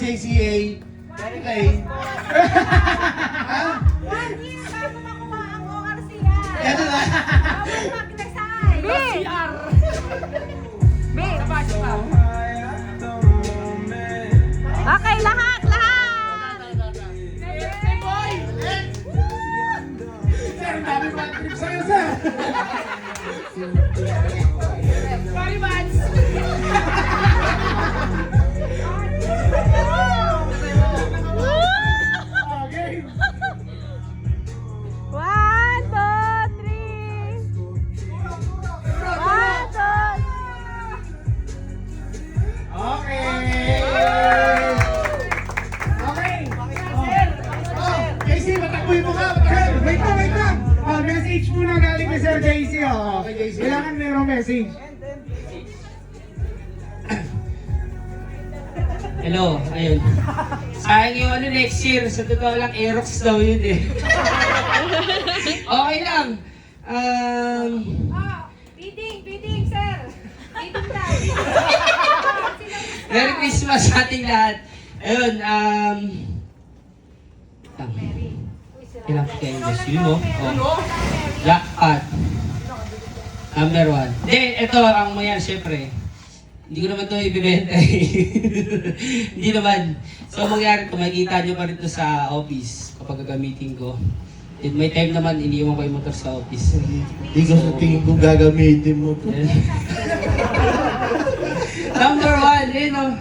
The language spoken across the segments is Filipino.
JCA. Okay. Ha? 1 year bago makuha ang ORCR. Ito na. Bawal mag-resign. CR. Okay, lahat. Hey, boy! Sir, dami pa trip sa'yo, sir. Sorry, Vance! Okay. 1, 2, 3. 1, 2. Okay. Okay. Oh, JC, matakbuhin mo ka. Wait lang. Oh, message muna galing kay Sir JC. Oh, kay JC. Kailangan mayroong message. Hello, ayun. Sayang yung ano next year, sa totoo lang, Aerox daw yun eh. Okay lang. Bidding, sir. Bidding daw. Merry Christmas sa ating lahat. Ayun, ilang kayo gusto yun mo? Oh. Jackpot. Number 1. Hindi, ito ang mayan, syempre. Hindi ko naman ito ibibenta eh. Hindi naman. So, mangyari ito, makikita nyo pa rin ito sa office kapag gagamitin ko. And may time naman, iniiwan ko yung motor sa office. Hindi ko sa tingin kung gagamitin mo to. Number 1, eh no.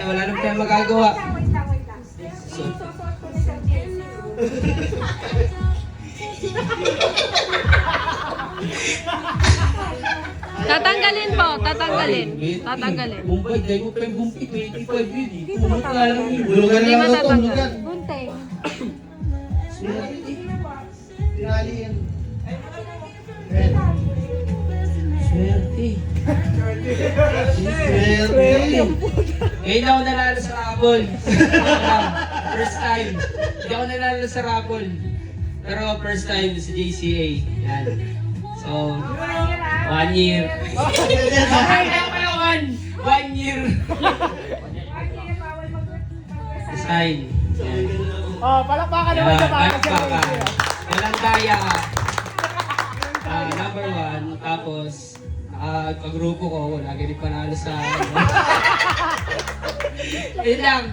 Wala naman tayong magagawa. Wait lang. Isusot ko na sa JC. Tatanggalin po, tatanggalin. Tatanggalin. Mumbai, dahil mo pa yung bumpi, 25 yun eh. Pumunta ka lang yun. Bulugan Hindi lang ako to. matatanggal. Gunting. Tinali yan. Swerte. Swerte. Ngayon ako nanalo sa Raffle. First time. Hindi ako nanalo sa Raffle. Pero first time sa JCA. Yan. So, 1 year. Okay, na pala 1 year. Sign. Yan. Oh, palakpakan naman sa para sa Palakpakan. Walang daya ka. Number 1. Tapos, kagrupo ko, wala ganit panalo sa Ayun lang.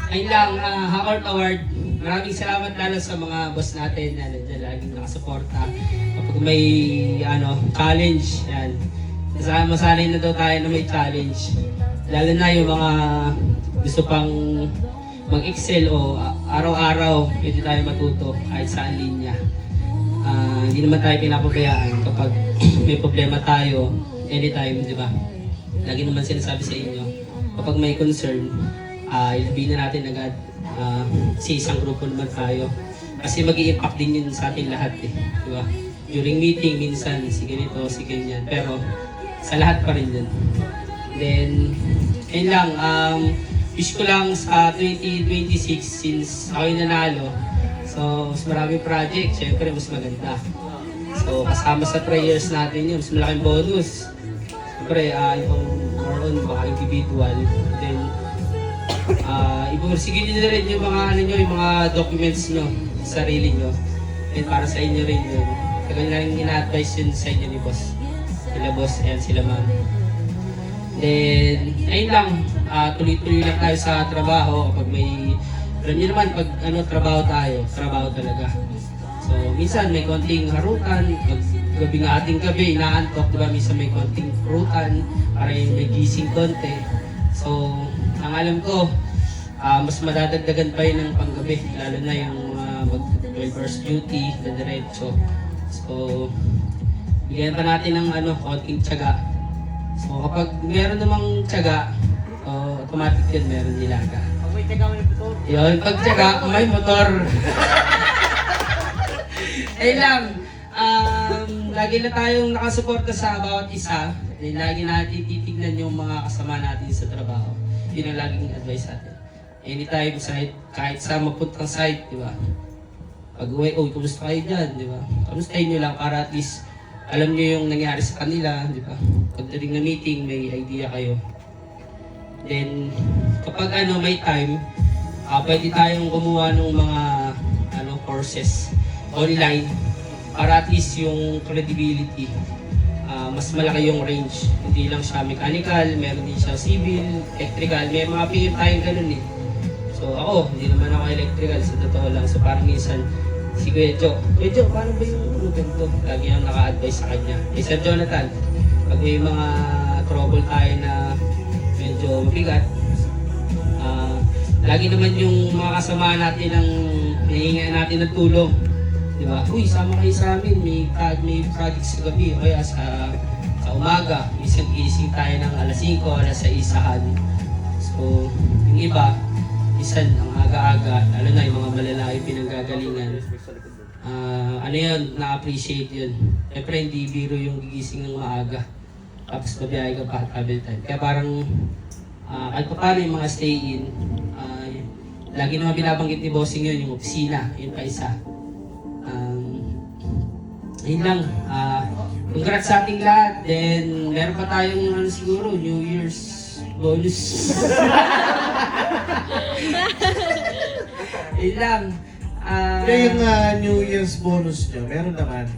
Ayun lang, Hakort Award. Maraming salamat lalo sa mga boss natin na nandiyan laging nakasuporta. Kapag may challenge, yan. Masanay na daw tayo na may challenge. Lalo na yung mga gusto pang mag-excel o araw-araw pwede tayo matuto kahit saan linya. Hindi naman tayo pinapabayaan kapag may problema tayo anytime, di ba? Lagi naman sinasabi sa inyo, kapag may concern, ilabing na natin agad. Sa isang grupo naman tayo. Kasi mag-i-impact din yun sa ating lahat eh. Di ba? During meeting, minsan, si ganito, si ganyan. Pero, sa lahat pa rin yun. Then, ayun lang, wish ko lang sa 2026, since ako yung nanalo, so, mas maraming project, syempre, mas maganda. So, kasama sa prayers natin yun, mas malaking bonus. Syempre, yung more on, baka individual. Then, ipursige nyo na rin yung mga yung mga documents nyo sa sarili nyo. And para sa inyo rin yun. Kaya na rin ina-advise yun sa inyo ni boss. Sila boss and sila ma'am. Then, ayun lang. Tuloy-tuloy lang tayo sa trabaho. Kapag may, alam nyo naman, pag trabaho tayo, trabaho talaga. So, minsan may konting harutan. Pag gabi nga ating gabi, inaantok, diba? Minsan may konting harutan para yung may gising konti. So, ang alam ko, mas madadagdagan pa yun ng panggabi, lalo na yung mag-12 hours duty na diretso. So, bigyan pa natin ng konting tiyaga. So, kapag meron namang tiyaga, automatic yun, meron nilaga. Pag may tiyaga may motor. Yun, pag tiyaga, may motor. Ayun lang, lagi na tayong nakasuporta sa bawat isa. Lagi natin titignan yung mga kasama natin sa trabaho. Yun ang laging advice natin. Anytime site, kahit sa mapuntang site, di ba? Pag uwi, kumusta kayo dyan, di ba? Kamustahin nyo lang para at least alam nyo yung nangyari sa kanila, di ba? Pagdating na meeting, may idea kayo. Then, kapag may time, pwede tayong gumawa ng mga courses online para at least yung credibility, mas malaki yung range. Hindi lang siya mechanical, meron din siya civil, electrical, may mga pingin tayong ganun eh. So ako, hindi naman ako electrical, sa totoo lang. So parang minsan, si Kuya Jo, paano ba yung ganito? Lagi ang naka-advise sa kanya. Sir Jonathan, pag may mga trouble tayo na medyo mabigat, lagi naman yung mga kasama natin ang nahinga natin ng tulong. Di ba? Uy, sama kayo sa amin, may project sa gabi, o kaya sa umaga. Minsan gising tayo ng alas 5, alas 6 sahad. So, yung iba, minsan ang aga-aga, lalo na yung mga malalaki pinanggagalingan. Na-appreciate yun. Siyempre, hindi biro yung gigising ng maaga. Tapos mabiyahe ka pa, travel time. Kaya parang, kahit pa paano yung mga stay-in, lagi naman binabanggit ni Bossing yun, yung opisina, yun pa isa. Yun lang, congrats sa ating lahat. Then, meron pa tayong siguro, New Year's bonus. Yun lang. Yung New Year's bonus nyo, meron naman.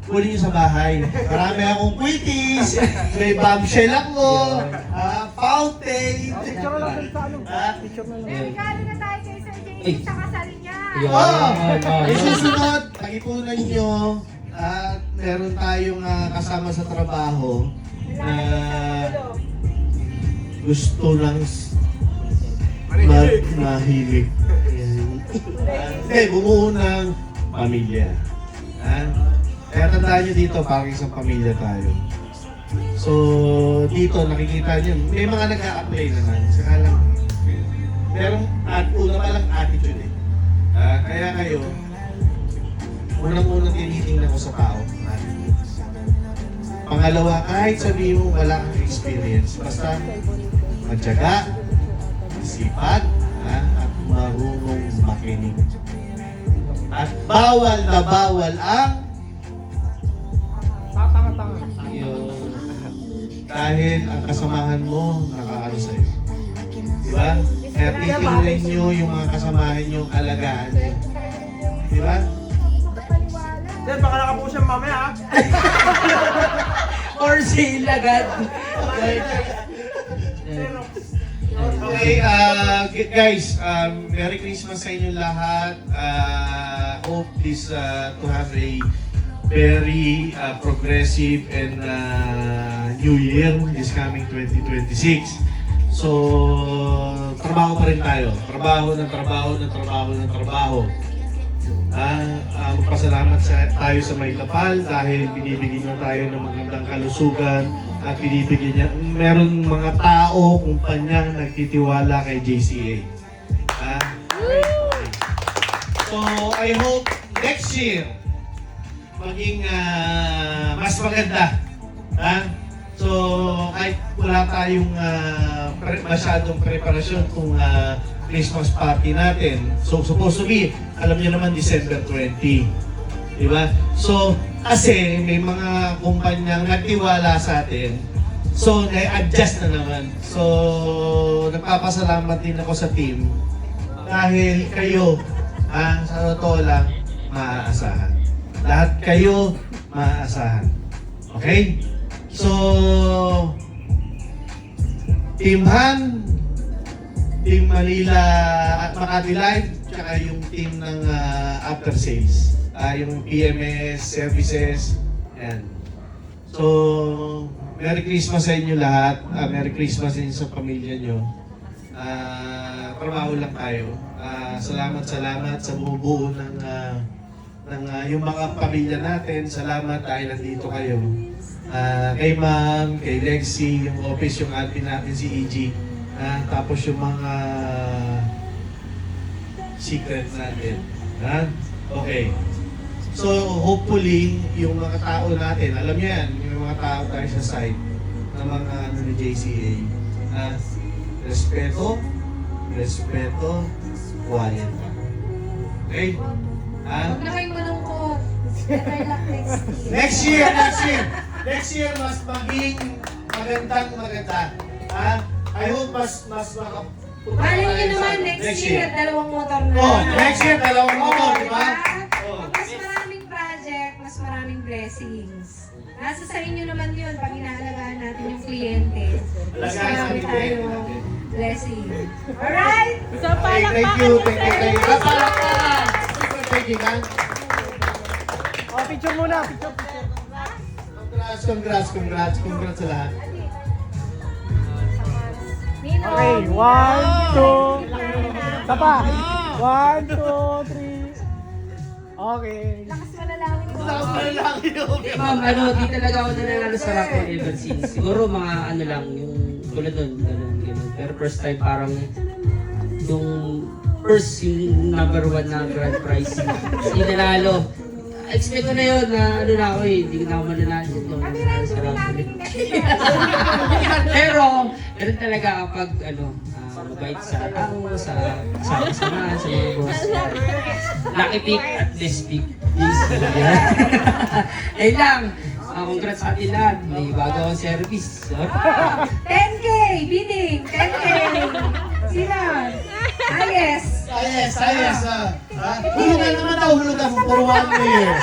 Huli nyo sa bahay. Marami akong quitties, may bombshell ako, fountain. Picture lang sa ano. Picture lang. Regalo na tayo kay Sir JC sa kasal niya. May susunod, pag-ipunan nyo, meron tayong kasama sa trabaho na gusto lang mahilig. Hindi, bumuo ng pamilya. Kaya tandaan nyo dito, parang isang pamilya tayo. So, dito nakikita nyo, may mga nag-a-apply naman. Saka lang, merong una pa lang attitude eh. Kaya kayo, unang-unang tinitingnan ko sa tao. Pangalawa, kahit sabihin mo wala kang experience, basta matyaga, sipag, at marunong makinig. At bawal na bawal ang Tanga-tanga. dahil ang kasamahan mo nakaano sa'yo. Diba? Kaya titingnan nyo yung mga kasamahan nyo, alagaan nyo. Diba? Sir, baka nakapo siya mamaya ha. Or sale agad. Okay, guys, Merry Christmas sa inyo lahat. Hope this to have a very progressive and new year this coming 2026. So, trabaho pa rin tayo. Trabaho. Magpasalamat tayo sa Maykapal dahil binibigyan na tayo ng magandang kalusugan at binibigyan niya. Meron mga tao, kumpanyang nagtitiwala kay JCA. So, I hope next year maging mas maganda. So, kahit wala tayong masyadong preparasyon kung Christmas party natin. So, supposed to be, alam niyo naman, December 20. Diba? So, kasi may mga kumpanyang nagtiwala sa atin. So, na-adjust na naman. So, nagpapasalamat din ako sa team dahil kayo, sa totoo lang, maaasahan. Lahat kayo, maaasahan. Okay? So, Team Han, Team Manila at Makati Live, tsaka yung team ng after sales. Yung PMS, services, yan. So, Merry Christmas sa inyo lahat. Merry Christmas din sa pamilya nyo. Trabaho lang tayo. Salamat sa bumubuo ng yung mga pamilya natin. Salamat dahil nandito kayo. Kay Ma'am, kay Lexi, yung office, yung admin natin si EG. Tapos yung mga secret natin. Okay. So, hopefully, yung mga tao natin, alam niyo yan, yung mga tao tayo sa site ng mga ni JCA. Respeto, quiet. Okay? Huwag na kayong malungkot. Better luck next year. Next year, mas maging maganda. I hope mas Malay nyo naman, next year, dalawang motor na. Oh, next year, dalawang motor, di ba? Pag mas maraming project, mas maraming blessings. Nasa sa inyo naman yun, pag inaalagaan natin yung kliyente. Mas Alagaan marami natin yung kliyente tayong natin. blessing. Alright? So, Okay, thank you. Palakpakan! Thank you, man. Oh, picture muna, picture. Congrats sa lahat. Nino. Okay, 1, 2. Tapa. 1, 2, 3. Okay. Lakas malalawin ko. Ma'am, ano, di talaga ako nananalo sa raffle ever since. Siguro mga ano lang, yung tulad nun, ganun. Pero first time parang yung yung number 1 na grand prize, hindi nanalo. Expect ko na yun na ano na ako eh, hindi ko na ako mananalo nung sa raffle. Pero, ganun talaga kapag ano, mabait sa tao, sa kasama, sa mga boss. Lucky pick at this pick. Ayun lang. Congrats sa atin lahat. May bago akong service. 10K! Bidding! 10K! Sino? Ayes! Hulugan naman daw, hulugan. Puruhan mo yun.